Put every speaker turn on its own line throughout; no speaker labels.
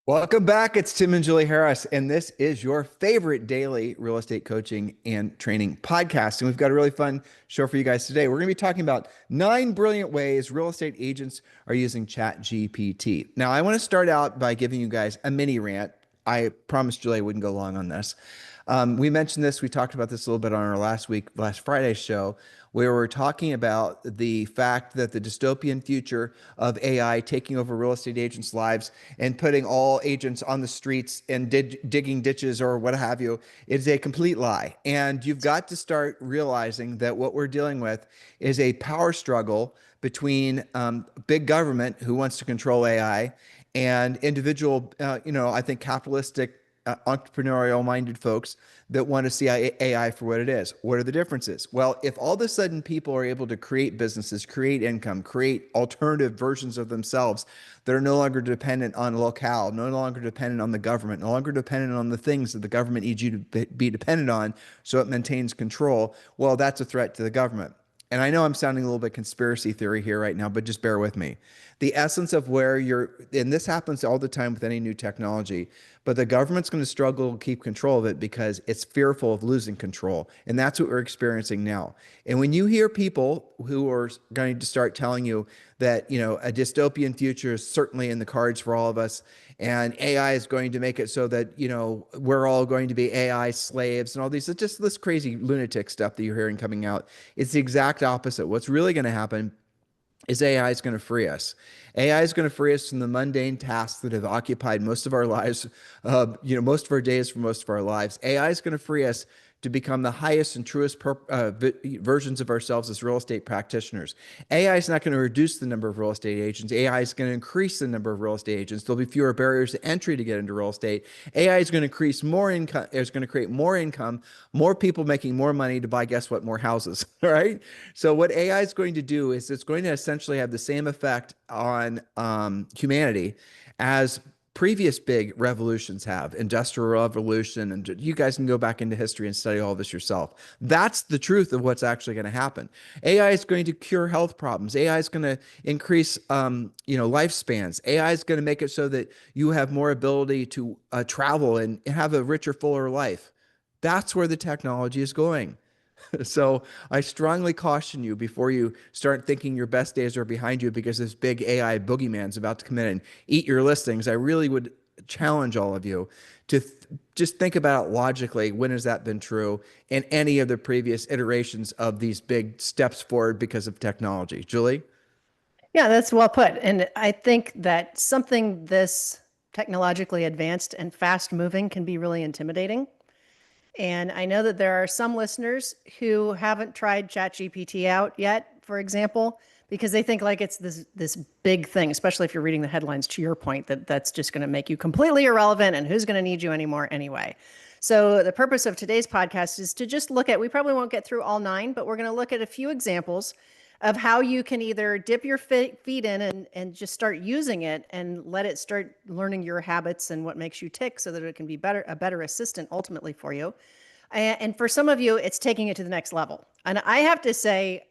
Welcome back. It's Tim and Julie Harris, and this is your favorite daily real estate coaching and training podcast. And we've got a really fun show for you guys today. We're going to be talking about 9 brilliant ways real estate agents are using ChatGPT. Now, I want to start out by giving you guys a mini rant. I promised Julie I wouldn't go long on this. We mentioned this, we talked about this a little bit on our last Friday's show, where we're talking about the fact that the dystopian future of AI taking over real estate agents' lives and putting all agents on the streets and digging ditches or what have you is a complete lie. And you've got to start realizing that what we're dealing with is a power struggle between big government who wants to control AI and individual, I think capitalistic entrepreneurial minded folks that want to see AI for what it is. What are the differences? Well, if all of a sudden people are able to create businesses, create income, create alternative versions of themselves that are no longer dependent on locale, no longer dependent on the government, no longer dependent on the things that the government needs you to be dependent on so it maintains control, well, that's a threat to the government. And I know I'm sounding a little bit conspiracy theory here right now, but just bear with me. The essence of where and this happens all the time with any new technology, but the government's going to struggle to keep control of it because it's fearful of losing control. And that's what we're experiencing now. And when you hear people who are going to start telling you that, a dystopian future is certainly in the cards for all of us, and AI is going to make it so that, we're all going to be AI slaves and all these, it's just this crazy lunatic stuff that you're hearing coming out. It's the exact opposite. What's really going to happen is AI is going to free us. AI is going to free us from the mundane tasks that have occupied most of our lives, most of our days for most of our lives. AI is going to free us to become the highest and truest versions of ourselves as real estate practitioners. AI is not going to reduce the number of real estate agents. AI is going to increase the number of real estate agents. There'll be fewer barriers to entry to get into real estate. AI is going to increase more income. It's going to create more income, more people making more money to buy, guess what, more houses, all right? So what AI is going to do is it's going to essentially have the same effect on humanity as previous big revolutions have, industrial revolution, and you guys can go back into history and study all this yourself. That's the truth of what's actually going to happen. AI is going to cure health problems. AI is going to increase, lifespans. AI is going to make it so that you have more ability to travel and have a richer, fuller life. That's where the technology is going. So I strongly caution you before you start thinking your best days are behind you because this big AI boogeyman's about to come in and eat your listings. I really would challenge all of you to just think about logically, when has that been true in any of the previous iterations of these big steps forward because of technology? Julie?
Yeah, that's well put. And I think that something this technologically advanced and fast moving can be really intimidating. And I know that there are some listeners who haven't tried ChatGPT out yet, for example, because they think like it's this big thing, especially if you're reading the headlines, to your point, that's just going to make you completely irrelevant and who's going to need you anymore anyway. So the purpose of today's podcast is to just look at, we probably won't get through all 9, but we're going to look at a few examples of how you can either dip your feet in and just start using it and let it start learning your habits and what makes you tick so that it can be a better assistant ultimately for you. And for some of you, it's taking it to the next level. And I have to say,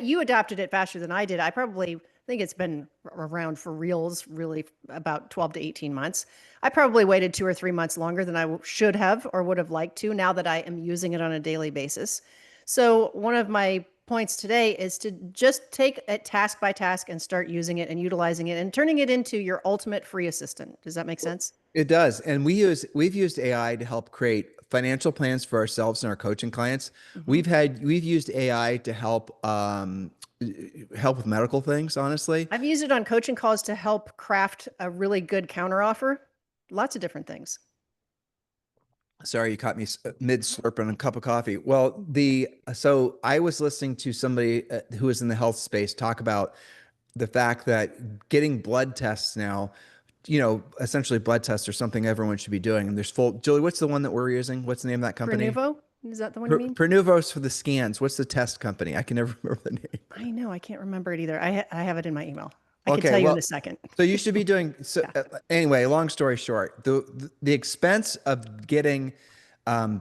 you adopted it faster than I did. I probably think it's been around for reals, really about 12 to 18 months. I probably waited 2 or 3 months longer than I should have or would have liked to now that I am using it on a daily basis. So one of my points today is to just take it task by task and start using it and utilizing it and turning it into your ultimate free assistant. Does that make sense?
It does. And we've used AI to help create financial plans for ourselves and our coaching clients.
Mm-hmm.
We've used AI to help with medical things, honestly.
I've used it on coaching calls to help craft a really good counteroffer. Lots of different things.
Sorry, you caught me mid slurp on a cup of coffee. Well, so I was listening to somebody who was in the health space talk about the fact that getting blood tests now, essentially blood tests are something everyone should be doing. And Julie, what's the one that we're using? What's the name of that company?
Prenuvo? Is that the one you mean?
Prenuvo's for the scans. What's the test company? I can never remember the name.
I know. I can't remember it either. I have it in my email. I can
Okay,
tell you
well,
in a second.
so you should be doing,
Yeah.
anyway, long story short, the expense of getting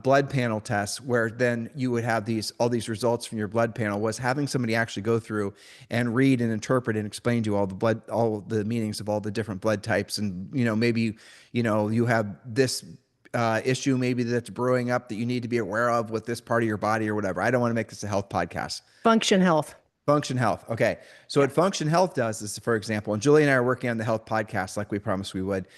blood panel tests, where then you would have all these results from your blood panel, was having somebody actually go through and read and interpret and explain to you all the meanings of all the different blood types. And, maybe, you have this issue maybe that's brewing up that you need to be aware of with this part of your body or whatever. I don't want to make this a health podcast.
Function health.
Function Health. Okay. So
Yeah.
what Function Health does is, for example, and Julie and I are working on the health podcast like we promised we would.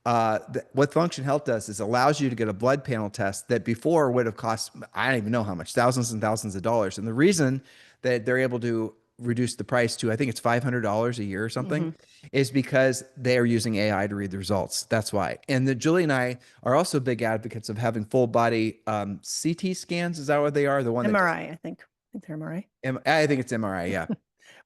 What Function Health does is allows you to get a blood panel test that before would have cost, I don't even know how much, thousands and thousands of dollars. And the reason that they're able to reduce the price to, I think it's $500 a year or something, is because they are using AI to read the results. That's why. And Julie and I are also big advocates of having full body CT scans. Is that what they are? The one
MRI, I think. I think they're MRI.
I think it's MRI. Yeah.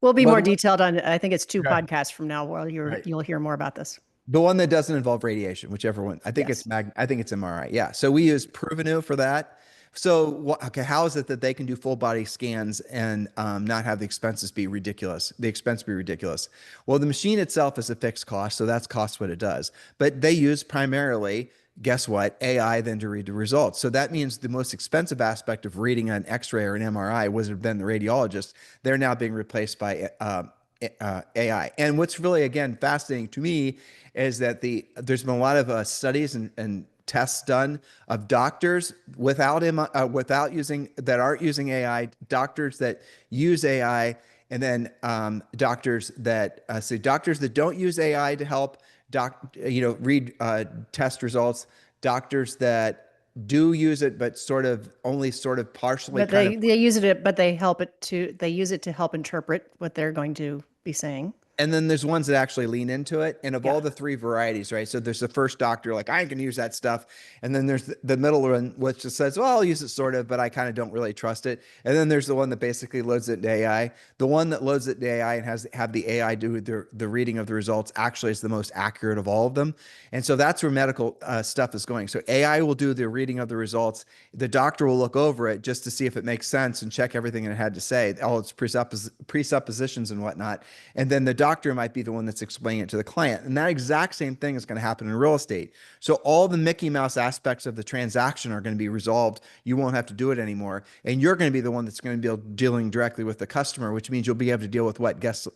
We'll be
Well,
more detailed on it. I think it's 2
okay.
podcasts from now where you'll hear more about this.
The one that doesn't involve radiation, whichever one. I think
Yes.
I think it's MRI. Yeah. So we use Provenu for that. So okay, how is it that they can do full body scans and not have the expenses be ridiculous? The expense be ridiculous. Well, the machine itself is a fixed cost, so that's cost what it does. But they use primarily, guess what, AI then to read the results. So that means the most expensive aspect of reading an X-ray or an MRI would have been the radiologist. They're now being replaced by AI. And what's really, again, fascinating to me is that there's been a lot of studies and tests done of doctors without using, that aren't using AI, doctors that use AI, and then doctors that don't use AI to help read test results, doctors that do use it, but only partially.
But they use it, but they use it to help interpret what they're going to be saying.
And then there's ones that actually lean into it. And of all the 3 varieties, right? So there's the first doctor, like, I can use that stuff. And then there's the middle one, which just says, well, I'll use it sort of, but I kind of don't really trust it. And then there's the one that basically loads it into AI. The one that loads it into AI and have the AI do the reading of the results actually is the most accurate of all of them. And so that's where medical stuff is going. So AI will do the reading of the results. The doctor will look over it just to see if it makes sense and check everything it had to say, all its presuppositions and whatnot. And then the doctor might be the one that's explaining it to the client. And that exact same thing is going to happen in real estate. So all the Mickey Mouse aspects of the transaction are going to be resolved. You won't have to do it anymore. And you're going to be the one that's going to be dealing directly with the customer, which means you'll be able to deal with guess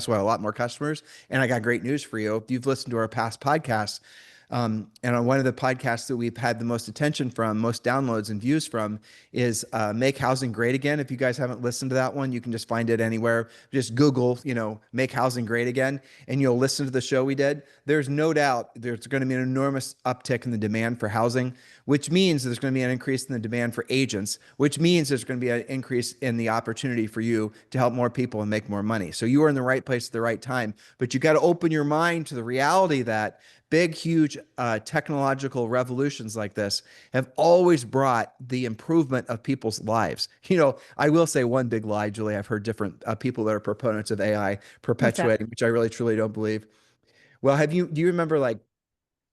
what, a lot more customers. And I got great news for you. If you've listened to our past podcasts, and on one of the podcasts that we've had the most attention from, most downloads and views from, is Make Housing Great Again. If you guys haven't listened to that one, you can just find it anywhere. Just Google, Make Housing Great Again, and you'll listen to the show we did. There's no doubt there's going to be an enormous uptick in the demand for housing, which means there's going to be an increase in the demand for agents, which means there's going to be an increase in the opportunity for you to help more people and make more money. So you are in the right place at the right time, but you got to open your mind to the reality that big, huge technological revolutions like this have always brought the improvement of people's lives. I will say one big lie, Julie. I've heard different people that are proponents of AI perpetuating, which I really, truly don't believe. Well, do you remember, like,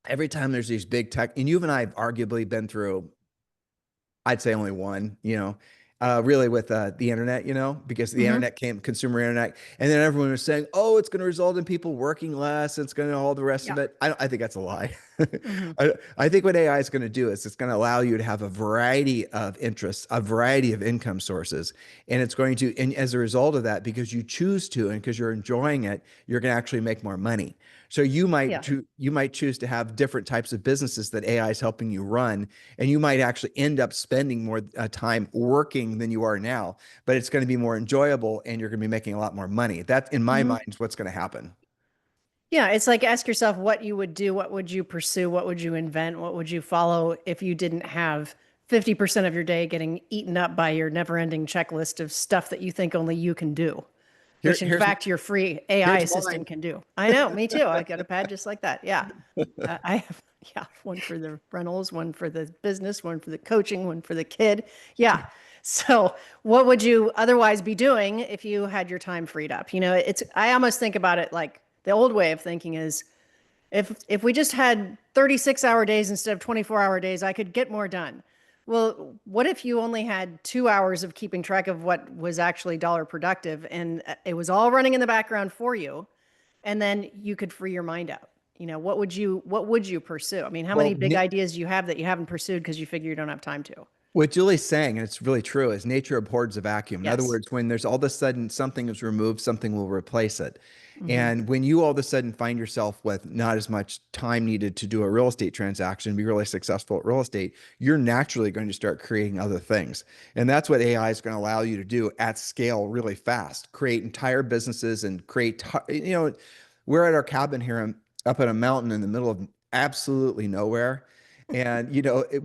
every time there's these big tech, and you and I have arguably been through, I'd say only one, really with the internet, because the internet consumer internet, and then everyone was saying, oh, it's going to result in people working less. It's going to all the rest of it. I think that's a lie. I think what AI is going to do is it's going to allow you to have a variety of interests, a variety of income sources. And it's going to, and as a result of that, because you choose to, and because you're enjoying it, you're going to actually make more money. So you might choose to have different types of businesses that AI is helping you run, and you might actually end up spending more time working than you are now, but it's going to be more enjoyable and you're going to be making a lot more money. That, in my mind, is what's going to happen.
Yeah, it's like, ask yourself what you would do, what would you pursue, what would you invent, what would you follow if you didn't have 50% of your day getting eaten up by your never-ending checklist of stuff that you think only you can do, which in fact your free AI assistant can do. I know, me too. I got a pad just like that. Yeah. I have, one for the rentals, one for the business, one for the coaching, one for the kid. Yeah. So what would you otherwise be doing if you had your time freed up? I almost think about it like the old way of thinking is, if we just had 36-hour days instead of 24-hour days, I could get more done. Well, what if you only had 2 hours of keeping track of what was actually dollar productive, and it was all running in the background for you, and then you could free your mind out? what would you pursue? I mean, how many
Well,
big ideas do you have that you haven't pursued because you figure you don't have time to?
what Julie's saying, and it's really true, is nature abhors a vacuum. In other
Yes.
words, when there's all of a sudden something is removed, something will replace it.
Hmm.
And when you all of a sudden find yourself with not as much time needed to do a real estate transaction, be really successful at real estate, you're naturally going to start creating other things. And that's what AI is going to allow you to do at scale really fast, create entire businesses and we're at our cabin here up at a mountain in the middle of absolutely nowhere. And,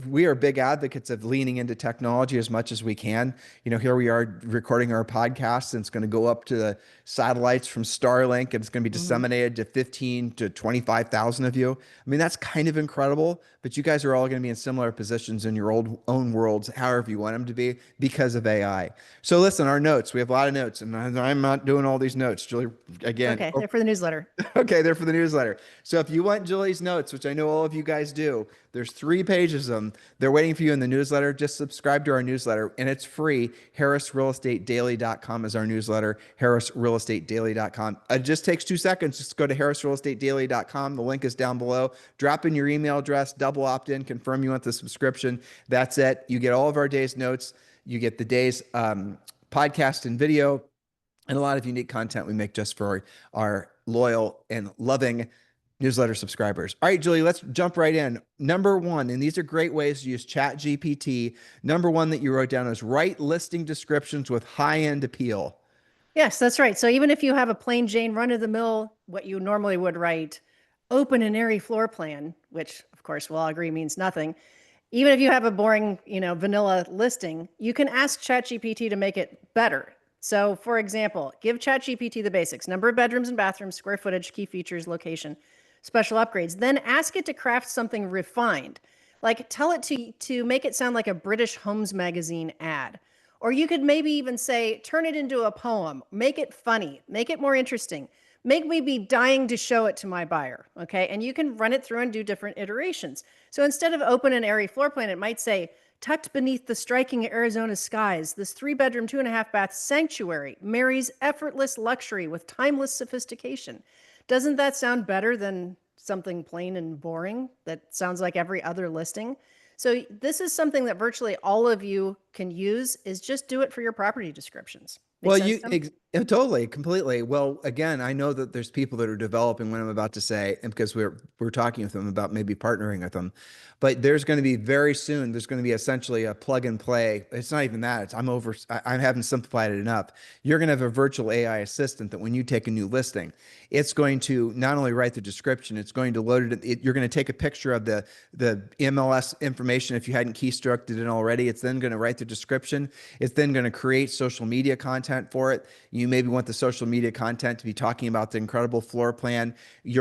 we are big advocates of leaning into technology as much as we can. Here we are recording our podcast, and it's going to go up to the satellites from Starlink, and it's going to be
Hmm.
disseminated to 15 to 25,000 of you. I mean, that's kind of incredible, but you guys are all going to be in similar positions in your own worlds, however you want them to be, because of AI. So listen, our notes, we have a lot of notes, and I'm not doing all these notes. Julie,
It's
again,
okay. They're for the newsletter.
okay, they're for the newsletter. So if you want Julie's notes, which I know all of you guys do, there's 3 pages of them. They're waiting for you in the newsletter. Just subscribe to our newsletter, and it's free. HarrisRealEstateDaily.com is our newsletter. HarrisRealEstateDaily.com. It just takes 2 seconds. Just go to HarrisRealEstateDaily.com. The link is down below. Drop in your email address, double opt in, confirm you want the subscription. That's it. You get all of our day's notes. You get the day's podcast and video, and a lot of unique content we make just for our loyal and loving newsletter subscribers. All right, Julie, let's jump right in. Number one, and these are great ways to use ChatGPT. Number one that you wrote down is write listing descriptions with high-end appeal.
Yes, that's right. So even if you have a plain Jane run of the mill, what you normally would write, open and airy floor plan, which of course we'll all agree means nothing. Even if you have a boring, vanilla listing, you can ask ChatGPT to make it better. So for example, give ChatGPT the basics: number of bedrooms and bathrooms, square footage, key features, location, special upgrades. Then ask it to craft something refined. Like tell it to make it sound like a British Homes magazine ad. Or you could maybe even say, turn it into a poem, make it funny, make it more interesting, make me be dying to show it to my buyer. Okay. And you can run it through and do different iterations. So instead of open and airy floor plan, it might say, tucked beneath the striking Arizona skies, this 3-bedroom, 2.5-bath sanctuary marries effortless luxury with timeless sophistication. Doesn't that sound better than something plain and boring that sounds like every other listing? So this is something that virtually all of you can use, is just do it for your property descriptions. Make
Well,
sense, Tim?
totally, completely. Well, again, I know that there's people that are developing what I'm about to say, and because we're talking with them about maybe partnering with them, but there's going to be very soon. There's going to be essentially a plug and play. It's not even that. I haven't simplified it enough. You're going to have a virtual AI assistant that when you take a new listing, it's going to not only write the description, it's going to load you're going to take a picture of the MLS information if you hadn't keystroked it in already. It's then going to write the description. It's then going to create social media content for it. You maybe want the social media content to be talking about the incredible floor plan. It's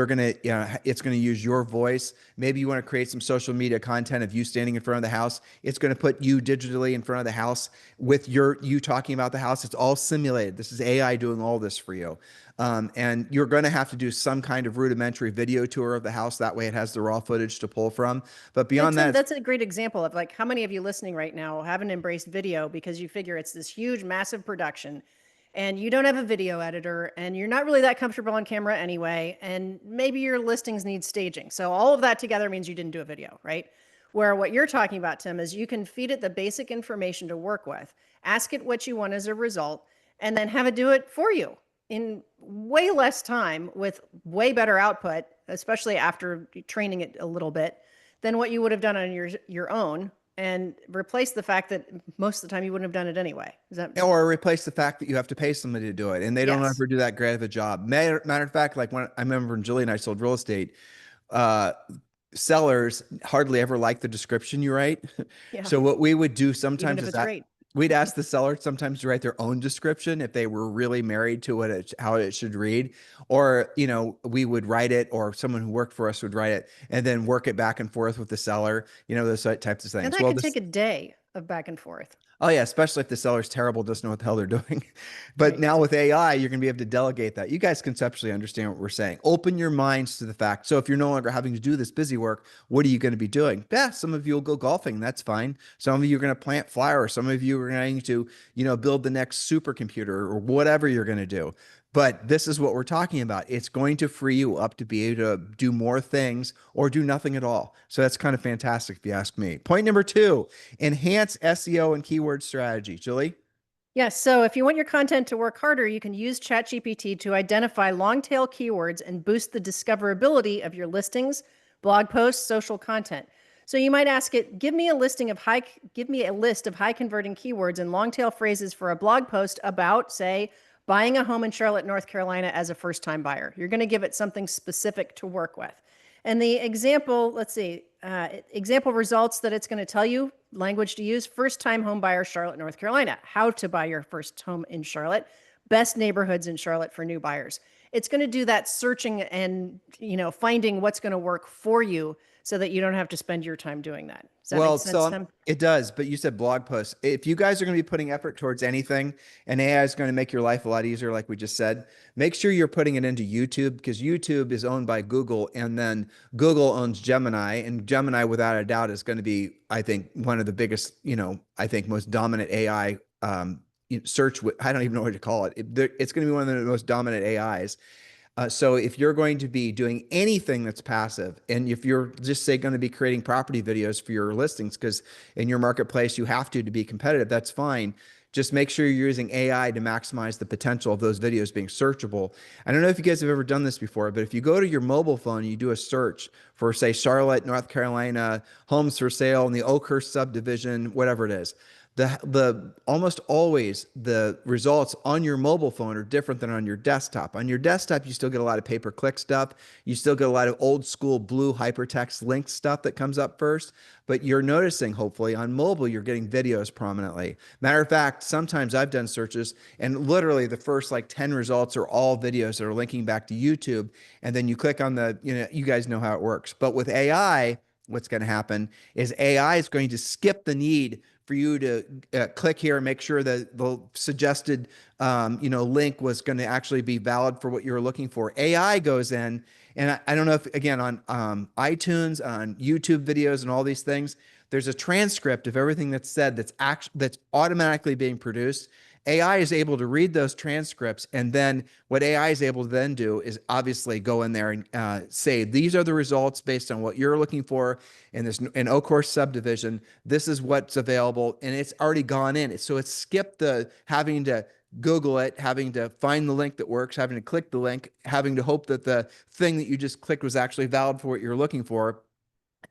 going to use your voice. Maybe you want to create some social media content of you standing in front of the house. It's going to put you digitally in front of the house with you talking about the house. It's all simulated. This is AI doing all this for you. And you're going to have to do some kind of rudimentary video tour of the house. That way it has the raw footage to pull from. But
Yeah,
beyond
Tim,
that,
that's a great example of like how many of you listening right now haven't embraced video because you figure it's this huge, massive production and you don't have a video editor and you're not really that comfortable on camera anyway. And maybe your listings need staging. So all of that together means you didn't do a video, right? Where what you're talking about, Tim, is you can feed it the basic information to work with, ask it what you want as a result, and then have it do it for you in way less time with way better output, especially after training it a little bit, than what you would have done on your own, and replace the fact that most of the time you wouldn't have done it anyway. Is that?
or replace the fact that you have to pay somebody to do it, and they don't
Yes.
ever do that great of a job. Matter of fact, like when I remember when Julie and I sold real estate, uh, sellers hardly ever like the description you write.
Yeah.
So what we would do
Even
sometimes
if
is
it's
that
great.
we'd ask the seller sometimes to write their own description if they were really married to how it should read, or we would write it, or someone who worked for us would write it, and then work it back and forth with the seller. Those types of
And
things.
that
Well,
can
this
take a day of back and forth.
Oh yeah, especially if the seller's terrible, doesn't know what the hell they're doing. But
Right.
now with AI, you're going to be able to delegate that. You guys conceptually understand what we're saying. Open your minds to the fact. So if you're no longer having to do this busy work, what are you going to be doing? Yeah, some of you will go golfing. That's fine. Some of you are going to plant flowers. Some of you are going to, build the next supercomputer or whatever you're going to do. But this is what we're talking about. It's going to free you up to be able to do more things or do nothing at all. So that's kind of fantastic if you ask me. Point number two, enhance SEO and keyword strategy. Julie?
Yes. So if you want your content to work harder, you can use ChatGPT to identify long tail keywords and boost the discoverability of your listings, blog posts, social content. So you might ask it, give me a list of high converting keywords and long tail phrases for a blog post about, say, buying a home in Charlotte, North Carolina as a first time buyer. You're going to give it something specific to work with. And the example, let's see, example results that it's going to tell you, language to use: first time home buyer, Charlotte, North Carolina, how to buy your first home in Charlotte, best neighborhoods in Charlotte for new buyers. It's going to do that searching and, finding what's going to work for you so that you don't have to spend your time doing that. Does that make
Well,
sense,
so
Tim?
it does, but you said blog posts. If you guys are going to be putting effort towards anything, and AI is going to make your life a lot easier, like we just said, make sure you're putting it into YouTube, because YouTube is owned by Google, and then Google owns Gemini, and Gemini, without a doubt, is going to be, I think, one of the biggest, I think most dominant AI search. I don't even know what to call it. It's going to be one of the most dominant AIs. So if you're going to be doing anything that's passive, and if you're just say going to be creating property videos for your listings, because in your marketplace you have to be competitive, that's fine. Just make sure you're using AI to maximize the potential of those videos being searchable. I don't know if you guys have ever done this before, but if you go to your mobile phone and you do a search for, say, Charlotte, North Carolina, homes for sale in the Oakhurst subdivision, whatever it is, the almost always the results on your mobile phone are different than on your desktop. On your desktop, you still get a lot of pay-per-click stuff. You still get a lot of old school blue hypertext link stuff that comes up first. But you're noticing, hopefully, on mobile, you're getting videos prominently. Matter of fact, sometimes I've done searches and literally the first like 10 results are all videos that are linking back to YouTube. And then you click on you guys know how it works. But with AI, what's going to happen is AI is going to skip the need for you to click here and make sure that the suggested link was going to actually be valid for what you're looking for. AI goes in, and I don't know if, again, on iTunes, on YouTube videos and all these things, there's a transcript of everything that's said that's automatically being produced. AI is able to read those transcripts, and then what AI is able to then do is obviously go in there and say, these are the results based on what you're looking for in Oakhurst subdivision. This is what's available, and it's already gone in. So it's skipped the having to Google it, having to find the link that works, having to click the link, having to hope that the thing that you just clicked was actually valid for what you're looking for.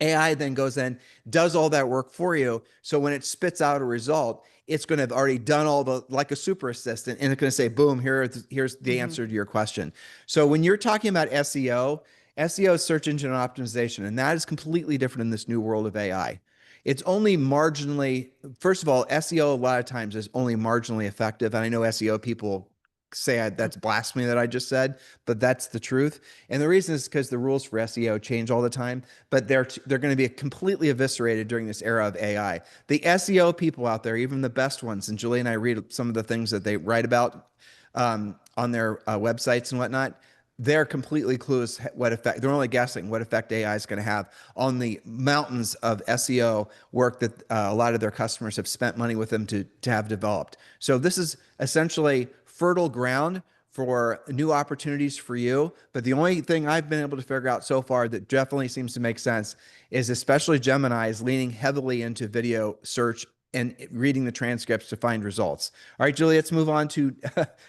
AI then goes in, does all that work for you. So when it spits out a result, it's going to have already done all the, like a super assistant, and it's going to say, boom, here's the answer to your question. So when you're talking about SEO is search engine optimization, and that is completely different in this new world of AI. It's only marginally, first of all, SEO a lot of times is only marginally effective. And I know SEO people say that's blasphemy that I just said, but that's the truth. And the reason is because the rules for SEO change all the time, but they're going to be completely eviscerated during this era of AI. The SEO people out there, even the best ones, and Julie and I read some of the things that they write about on their websites and whatnot. They're completely clueless what effect, they're only guessing what effect AI is going to have on the mountains of SEO work that a lot of their customers have spent money with them to have developed. So this is essentially fertile ground for new opportunities for you. But the only thing I've been able to figure out so far that definitely seems to make sense is especially Gemini is leaning heavily into video search and reading the transcripts to find results. All right, Julie, let's move on to,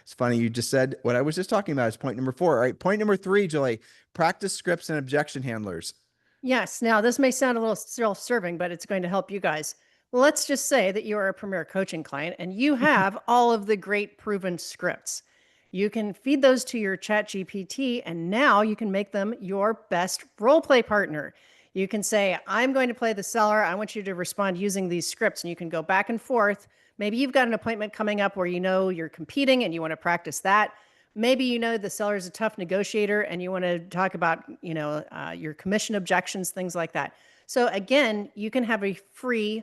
it's funny, you just said what I was just talking about is point number 4. All right, point number 3, Julie, practice scripts and objection handlers.
Yes. Now, this may sound a little self-serving, but it's going to help you guys. Let's just say that you are a premier coaching client and you have all of the great proven scripts. You can feed those to your ChatGPT, and now you can make them your best role play partner. You can say, I'm going to play the seller. I want you to respond using these scripts, and you can go back and forth. Maybe you've got an appointment coming up where you know you're competing and you want to practice that. Maybe you know the seller is a tough negotiator and you want to talk about, your commission objections, things like that. So again, you can have a free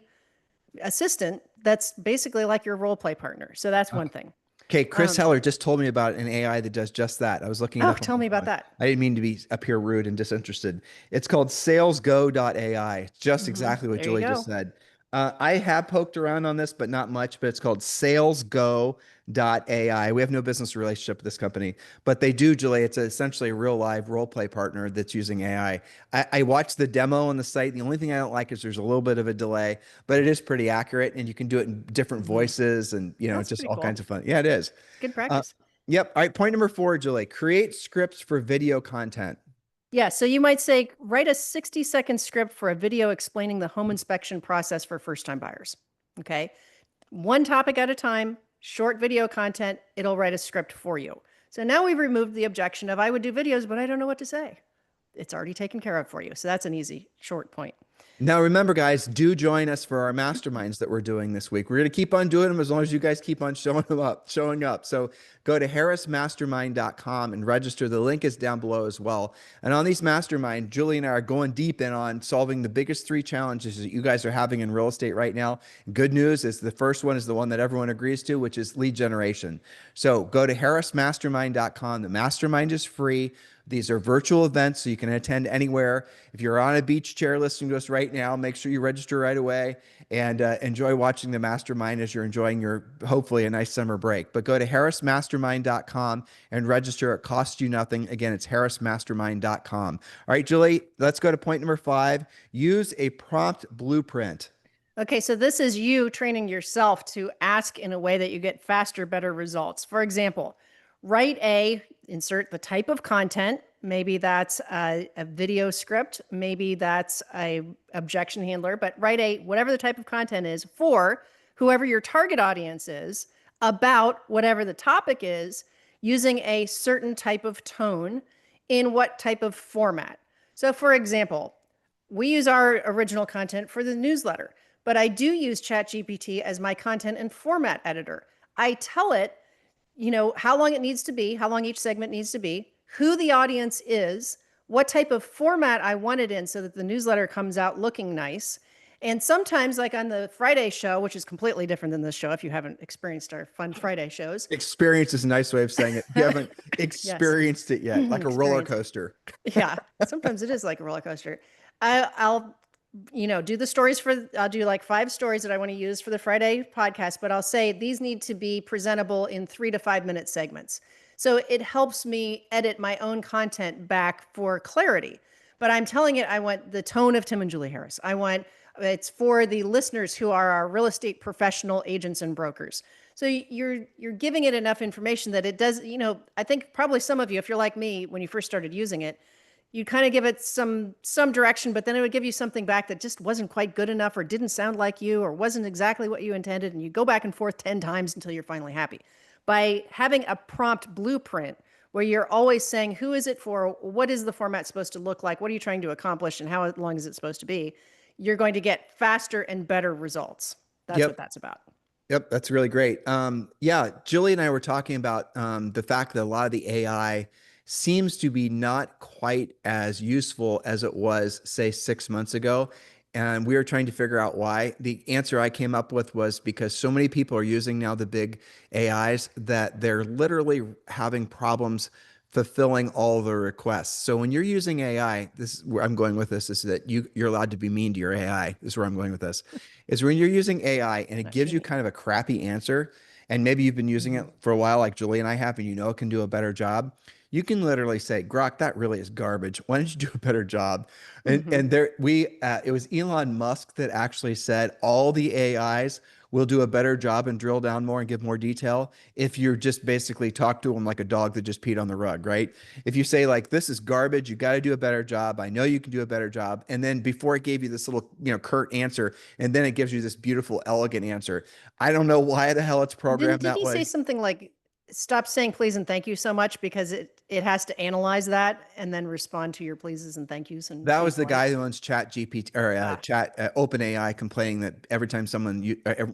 assistant that's basically like your role play partner. So that's one thing.
Okay, Chris Heller just told me about an AI that does just that. I was looking it up.
Tell me about that.
I didn't mean to be up here rude and disinterested. It's called salesgo.ai. Just exactly what
There you
Julie
go.
just said. I have poked around on this, but not much, but it's called salesgo.ai. We have no business relationship with this company, but they do, Julie. It's essentially a real live role play partner that's using AI. I watched the demo on the site. The only thing I don't like is there's a little bit of a delay, but it is pretty accurate and you can do it in different
Hmm.
voices and,
That's
just
pretty
all kinds
cool.
of fun. Yeah, it is.
Good
Uh,
practice.
yep. All right. Point number 4, Julie, create scripts for video content.
Yeah, so you might say, write a 60-second script for a video explaining the home inspection process for first-time buyers. Okay. One topic at a time, short video content, it'll write a script for you. So now we've removed the objection of I would do videos, but I don't know what to say. It's already taken care of for you. So that's an easy, short point.
Now, remember, guys, do join us for our masterminds that we're doing this week. We're going to keep on doing them as long as you guys keep on showing up. So go to harrismastermind.com and register. The link is down below as well. And on these mastermind, Julie and I are going deep in on solving the biggest 3 challenges that you guys are having in real estate right now. Good news is the first one is the one that everyone agrees to, which is lead generation. So go to harrismastermind.com. The mastermind is free. These are virtual events, so you can attend anywhere. If you're on a beach chair listening to us right now, make sure you register right away and enjoy watching the mastermind as you're enjoying your, hopefully, a nice summer break. But go to harrismastermind.com and register. It costs you nothing. Again, it's harrismastermind.com. All right, Julie, let's go to point number 5. Use a prompt blueprint.
Okay, so this is you training yourself to ask in a way that you get faster, better results. For example, insert the type of content. Maybe that's a video script. Maybe that's a objection handler, but write whatever the type of content is for whoever your target audience is about whatever the topic is using a certain type of tone in what type of format. So for example, we use our original content for the newsletter, but I do use ChatGPT as my content and format editor. I tell it, how long it needs to be, how long each segment needs to be, who the audience is, what type of format I want it in so that the newsletter comes out looking nice. And sometimes, like on the Friday show, which is completely different than this show, if you haven't experienced our fun Friday shows.
Experience is a nice way of saying it. You haven't
Yes.
experienced it yet, like a roller
Experience.
coaster.
Yeah. Sometimes it is like a roller coaster. I'll do the stories I'll do like 5 stories that I want to use for the Friday podcast, but I'll say these need to be presentable in 3 to 5 minute segments. So it helps me edit my own content back for clarity. But I'm telling it, I want the tone of Tim and Julie Harris. It's for the listeners who are our real estate professional agents and brokers. So you're giving it enough information that it does, I think probably some of you, if you're like me, when you first started using it, you'd kind of give it some direction, but then it would give you something back that just wasn't quite good enough or didn't sound like you or wasn't exactly what you intended. And you go back and forth 10 times until you're finally happy. By having a prompt blueprint where you're always saying, who is it for? What is the format supposed to look like? What are you trying to accomplish? And how long is it supposed to be? You're going to get faster and better results. That's what
Yep.
that's about.
Yep, that's really great. Yeah, Julie and I were talking about the fact that a lot of the AI seems to be not quite as useful as it was, say, 6 months ago. And we were trying to figure out why. The answer I came up with was because so many people are using now the big AIs that they're literally having problems fulfilling all the requests. So when you're using AI, this is where I'm going with this, is that you're allowed to be mean to your AI. This is where I'm going with this. Is when you're using AI and it
Not
gives
too
you
mean.
kind of a crappy answer, and maybe you've been using it for a while, like Julie and I have, and it can do a better job. You can literally say, Grok, that really is garbage. Why don't you do a better job? And
Mm-hmm.
and there it was Elon Musk that actually said all the AIs will do a better job and drill down more and give more detail if you just basically talk to them like a dog that just peed on the rug, right? If you say like, this is garbage, you got to do a better job. I know you can do a better job. And then before it gave you this little, curt answer, and then it gives you this beautiful, elegant answer. I don't know why the hell it's
Didn't
programmed
did
that
he say
way.
something like stop saying please and thank you so much because it has to analyze that and then respond to your pleases and thank yous and
That
be
was the
polite?
guy who owns Chat GPT or
Ah,
Chat OpenAI complaining that every time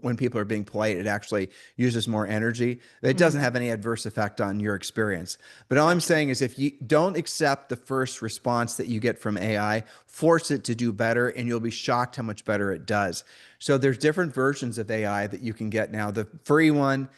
when people are being polite, it actually uses more energy. It doesn't
mm-hmm.
have any adverse effect on your experience. But all I'm
Gotcha.
saying is if you don't accept the first response that you get from AI, force it to do better, and you'll be shocked how much better it does. So there's different versions of AI that you can get now. The free one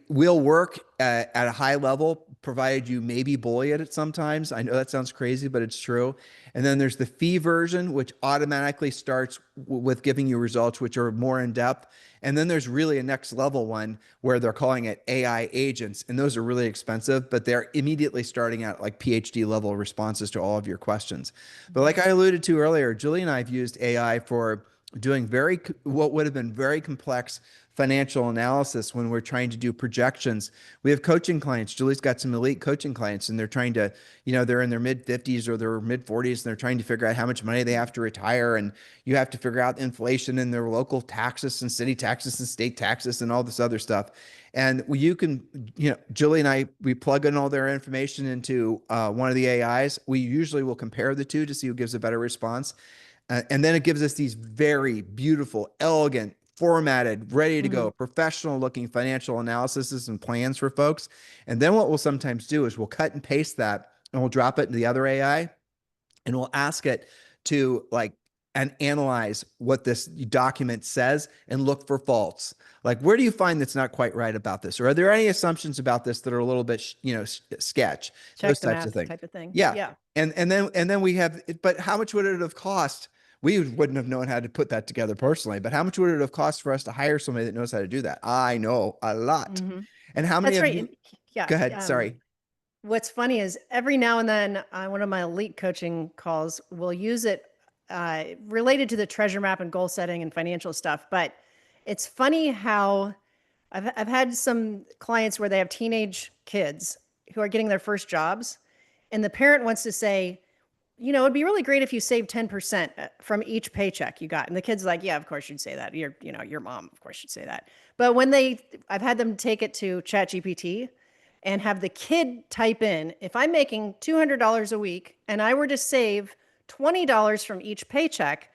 will work at a high level, provided you maybe bully it sometimes. I know that sounds crazy, but it's true. And then there's the fee version, which automatically starts with giving you results which are more in depth. And then there's really a next level one where they're calling it AI agents. And those are really expensive, but they're immediately starting at like PhD level responses to all of your questions. But like I alluded to earlier, Julie and I have used AI for doing what would have been very complex financial analysis when we're trying to do projections. We have coaching clients. Julie's got some elite coaching clients, and they're trying to, they're in their mid 50s or their mid 40s, and they're trying to figure out how much money they have to retire. And you have to figure out inflation in their local taxes and city taxes and state taxes and all this other stuff. And you can, Julie and I, we plug in all their information into one of the AIs. We usually will compare the two to see who gives a better response. And then it gives us these very beautiful, elegant, formatted, ready to go, professional looking financial analyses and plans for folks. And then what we'll sometimes do is we'll cut and paste that and we'll drop it into the other AI and we'll ask it to and analyze what this document says and look for faults. Like, where do you find that's not quite right about this? Or are there any assumptions about this that are a little bit, sketch?
Check
Those
the
types of
math
things.
type of thing.
Yeah.
Yeah.
And then we have, but how much would it have cost? We wouldn't have known how to put that together personally, but how much would it have cost for us to hire somebody that knows how to do that? I know a lot. And how many
That's
of
right.
you,
And yeah.
go ahead, sorry.
What's funny is every now and then one of my elite coaching calls will use it related to the treasure map and goal setting and financial stuff. But it's funny how I've had some clients where they have teenage kids who are getting their first jobs, and the parent wants to say, it'd be really great if you saved 10% from each paycheck you got. And the kid's like, yeah, of course you'd say that. Your mom, of course, should say that. But when I've had them take it to ChatGPT and have the kid type in, if I'm making $200 a week and I were to save $20 from each paycheck,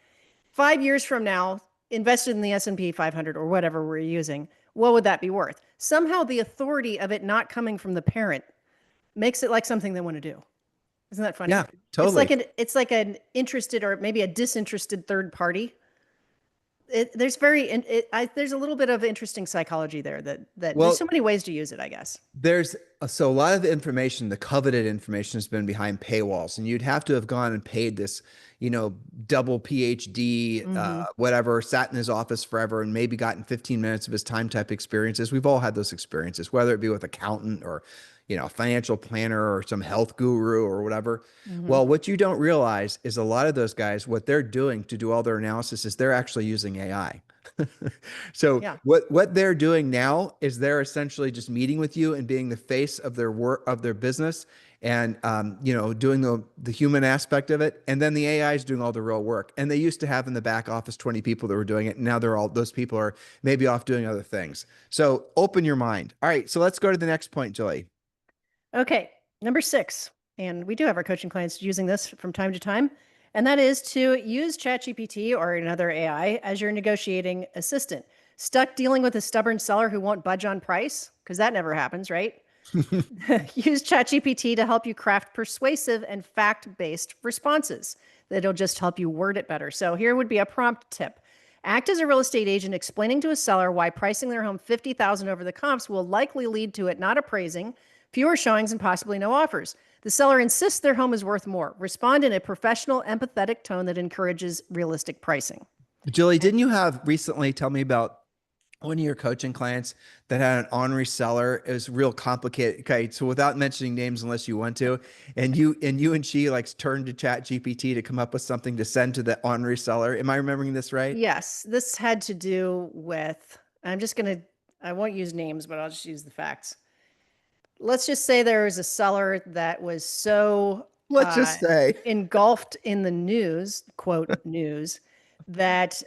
5 years from now, invested in the S&P 500 or whatever we're using, what would that be worth? Somehow the authority of it not coming from the parent makes it like something they want to do. Isn't that funny?
Yeah, totally.
It's like an interested or maybe a disinterested third party. There's a little bit of interesting psychology there that there's
Well,
so many ways to use it, I guess.
So a lot of the information, the coveted information, has been behind paywalls, and you'd have to have gone and paid this, double PhD, whatever, sat in his office forever and maybe gotten 15 minutes of his time type experiences. We've all had those experiences, whether it be with accountant or, a financial planner or some health guru or whatever. Well, what you don't realize is a lot of those guys, what they're doing to do all their analysis is they're actually using AI. So
Yeah.
what they're doing now is they're essentially just meeting with you and being the face of their work, of their business, and doing the human aspect of it, and then the AI is doing all the real work. And they used to have in the back office 20 people that were doing it. And now those people are maybe off doing other things. So open your mind. All right, so let's go to the next point, Julie.
Okay, number 6, and we do have our coaching clients using this from time to time, and that is to use ChatGPT or another AI as your negotiating assistant. Stuck dealing with a stubborn seller who won't budge on price? Because that never happens, right? Use ChatGPT to help you craft persuasive and fact-based responses. That'll just help you word it better. So here would be a prompt tip. Act as a real estate agent explaining to a seller why pricing their home $50,000 over the comps will likely lead to it not appraising, fewer showings, and possibly no offers. The seller insists their home is worth more. Respond in a professional, empathetic tone that encourages realistic pricing.
Julie, didn't you have recently tell me about one of your coaching clients that had an ornery seller? It was real complicated. Okay, so without mentioning names unless you want to, and she turned to Chat GPT to come up with something to send to the ornery seller. Am I remembering this right?
Yes, this had to do with, I won't use names, but I'll just use the facts. Let's just say there was a seller that was so
Let's just say
engulfed in the news, quote, news, that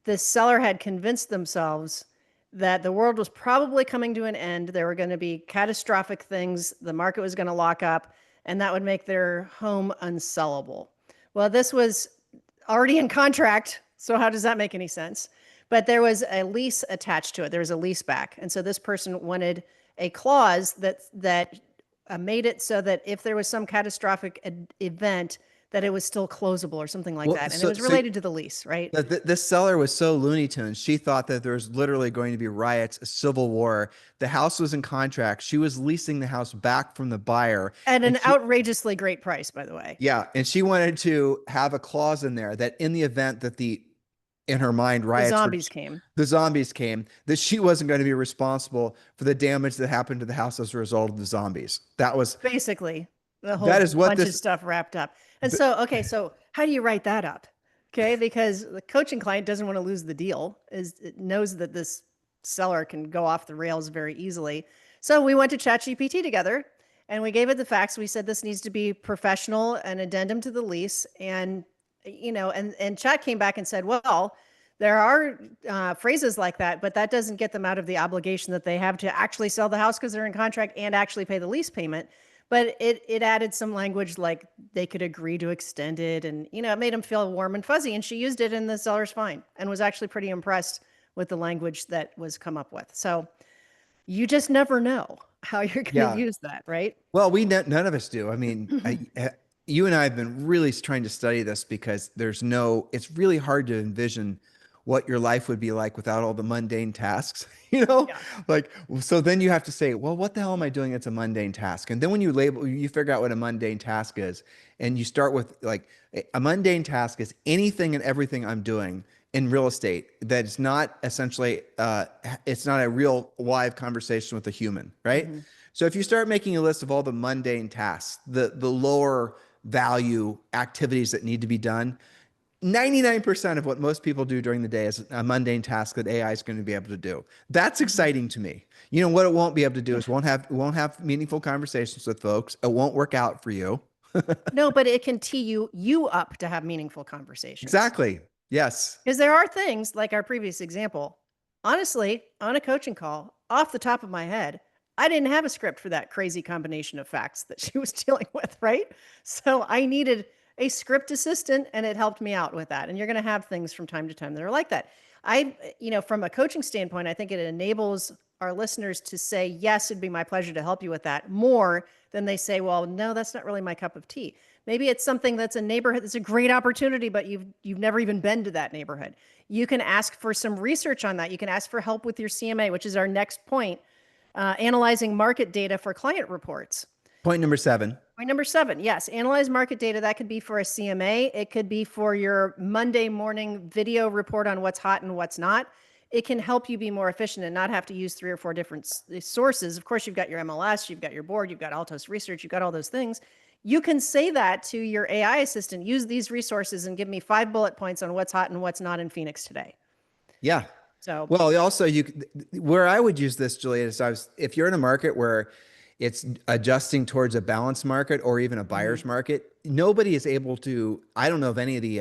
the seller had convinced themselves that the world was probably coming to an end. There were going to be catastrophic things. The market was going to lock up, and that would make their home unsellable. Well, this was already in contract. So how does that make any sense? But there was a lease attached to it. There was a lease back. And so this person wanted a clause that made it so that if there was some catastrophic event, that it was still closable or something like
Well,
that. And it was
so
related to the lease, right?
this seller was so Looney Tunes. She thought that there was literally going to be riots, a civil war. The house was in contract. She was leasing the house back from the buyer,
At
and
an
she,
outrageously great price, by the way.
yeah, and she wanted to have a clause in there that in the event that in her mind,
The
riots were,
zombies came.
the zombies came, that she wasn't going to be responsible for the damage that happened to the house as a result of the zombies.
Basically, the
That
whole
is what
bunch of
this,
stuff wrapped up. And so, okay, so how do you write that up? Okay, because the coaching client doesn't want to lose the deal, is it knows that this seller can go off the rails very easily. So we went to ChatGPT together and we gave it the facts. We said this needs to be professional, an addendum to the lease, and and Chat came back and said, well, there are phrases like that, but that doesn't get them out of the obligation that they have to actually sell the house because they're in contract and actually pay the lease payment. But it added some language like they could agree to extend it, and it made them feel warm and fuzzy. And she used it, and the seller's fine, and was actually pretty impressed with the language that was come up with. So you just never know how you're going to
yeah.
use that, right?
Well, none of us do. I mean, you and I have been really trying to study this because it's really hard to envision what your life would be like without all the mundane tasks, you know?
Yeah.
Like, so then you have to say, well, what the hell am I doing? It's a mundane task. And then when you figure out what a mundane task is, and you start with like a mundane task is anything and everything I'm doing in real estate that's not essentially, it's not a real live conversation with a human, right?
Mm-hmm.
So if you start making a list of all the mundane tasks, the lower value activities that need to be done, 99% of what most people do during the day is a mundane task that AI is going to be able to do. That's
Mm-hmm.
exciting to me. You know what it won't be able to do is won't have meaningful conversations with folks. It won't work out for you.
No, but it can tee you up to have meaningful conversations.
Exactly. Yes.
Because there are things like our previous example. Honestly, on a coaching call, off the top of my head, I didn't have a script for that crazy combination of facts that she was dealing with, right? So I needed a script assistant and it helped me out with that. And you're going to have things from time to time that are like that. From a coaching standpoint, I think it enables our listeners to say, yes, it'd be my pleasure to help you with that more than they say, well, no, that's not really my cup of tea. Maybe it's something that's a neighborhood that's a great opportunity, but you've never even been to that neighborhood. You can ask for some research on that. You can ask for help with your CMA, which is our next point, analyzing market data for client reports.
Point number 7.
Point number 7, yes, analyze market data. That could be for a CMA. It could be for your Monday morning video report on what's hot and what's not. It can help you be more efficient and not have to use 3 or 4 different sources. Of course, you've got your MLS, you've got your board, you've got Altos Research, you've got all those things. You can say that to your AI assistant, use these resources and give me 5 bullet points on what's hot and what's not in Phoenix today.
Yeah.
So,
Well, also where I would use this, Juliet, is if you're in a market where it's adjusting towards a balanced market or even a buyer's market, nobody is able to, I don't know of any of the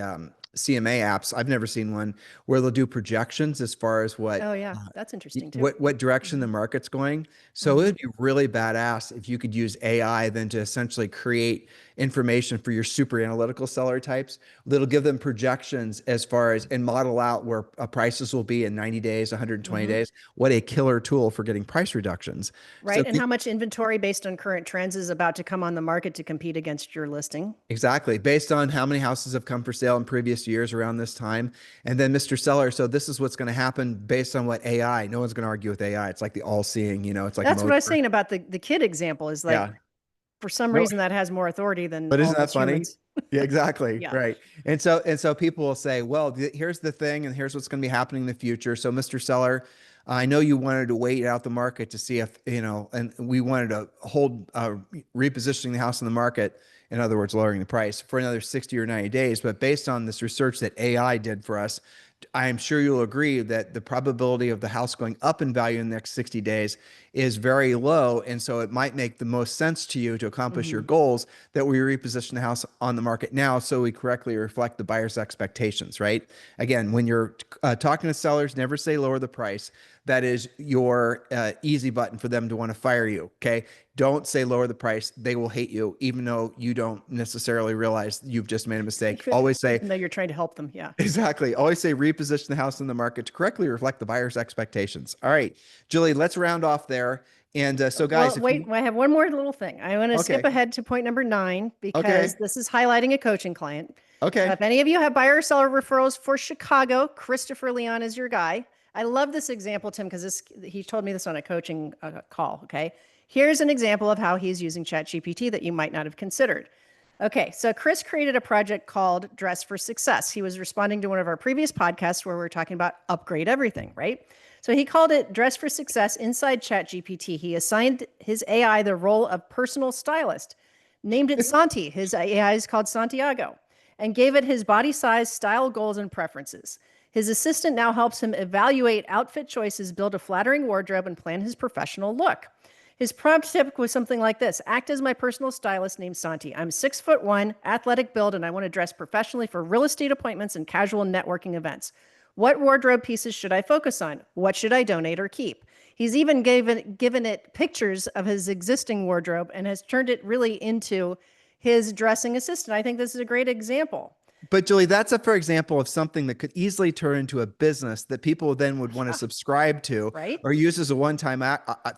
CMA apps. I've never seen one where they'll do projections as far as
oh yeah, that's interesting too.
what direction the market's going. So it would be really badass if you could use AI then to essentially create information for your super analytical seller types that'll give them projections as far as and model out where prices will be in 90 days, 120 days. What a killer tool for getting price reductions. So
Right. And how much inventory based on current trends is about to come on the market to compete against your listing.
exactly, based on how many houses have come for sale in previous years around this time. And then Mr. Seller, so this is what's going to happen based on what AI, no one's going to argue with AI. It's like the all-seeing, it's like
That's what I was
mojo.
saying about the kid example is like,
Yeah.
for some
No,
reason that has more authority than
but
all
isn't
of
that
us
funny?
humans.
Yeah, exactly.
Yeah.
Right. And so people will say, well, here's the thing, and here's what's going to be happening in the future. So, Mr. Seller, I know you wanted to wait out the market to see if, and we wanted to hold repositioning the house in the market, in other words, lowering the price for another 60 or 90 days. But based on this research that AI did for us, I am sure you'll agree that the probability of the house going up in value in the next 60 days is very low. And so it might make the most sense to you to accomplish your goals that we reposition the house on the market now so we correctly reflect the buyer's expectations, right? Again, when you're talking to sellers, never say lower the price. That is your easy button for them to want to fire you, okay? Don't say lower the price. They will hate you, even though you don't necessarily realize you've just made a mistake. Always say,
Even though you're trying to help them. Yeah.
exactly. Always say reposition the house in the market to correctly reflect the buyer's expectations. All right, Julie, let's round off there. And so
Well,
guys, if
wait,
you,
I have one more little thing. I want to skip
okay,
ahead to point number 9 because
okay,
this is highlighting a coaching client.
okay.
If any of you have buyer or seller referrals for Chicago, Christopher Leon is your guy. I love this example, Tim, because he told me this on a coaching call. Okay. Here's an example of how he's using ChatGPT that you might not have considered. Okay, so Chris created a project called Dress for Success. He was responding to one of our previous podcasts where we were talking about upgrade everything, right? So he called it Dress for Success inside ChatGPT. He assigned his AI the role of personal stylist, named it Santi. His AI is called Santiago, and gave it his body size, style goals, and preferences. His assistant now helps him evaluate outfit choices, build a flattering wardrobe, and plan his professional look. His prompt tip was something like this: act as my personal stylist named Santi. I'm 6'1", athletic build, and I want to dress professionally for real estate appointments and casual networking events. What wardrobe pieces should I focus on? What should I donate or keep? He's even given it pictures of his existing wardrobe and has turned it really into his dressing assistant. I think this is a great example.
But Julie, that's a for example of something that could easily turn into a business that people then would want to subscribe to
Right?
or use as a one-time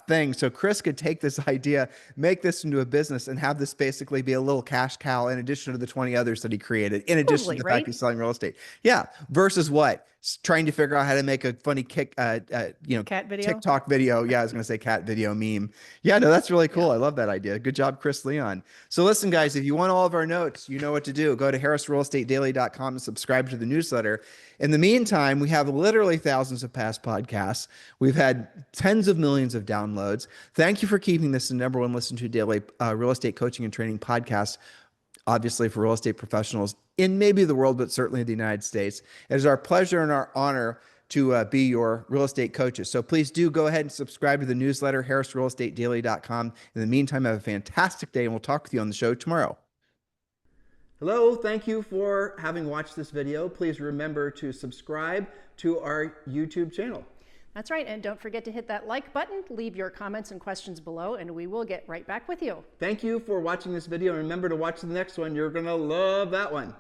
thing. So Chris could take this idea, make this into a business, and have this basically be a little cash cow in addition to the 20 others that he created, in addition
Totally,
to the fact
right?
he's selling real estate. Yeah. Versus what? Trying to figure out how to make a funny
Cat video.
TikTok video. Yeah, I was going to say cat video meme. Yeah, no, that's really cool.
Yeah.
I love that idea. Good job, Chris Leon. So listen, guys, if you want all of our notes, you know what to do. Go to harrisrealestatedaily.com and subscribe to the newsletter. In the meantime, we have literally thousands of past podcasts. We've had tens of millions of downloads. Thank you for keeping this the number one listen to daily real estate coaching and training podcast, obviously for real estate professionals in maybe the world, but certainly the United States. It is our pleasure and our honor to be your real estate coaches. So please do go ahead and subscribe to the newsletter, harrisrealestatedaily.com. In the meantime, have a fantastic day, and we'll talk with you on the show tomorrow. Hello, thank you for having watched this video. Please remember to subscribe to our YouTube channel.
That's right. And don't forget to hit that like button, leave your comments and questions below, and we will get right back with you.
Thank you for watching this video. And remember to watch the next one. You're going to love that one.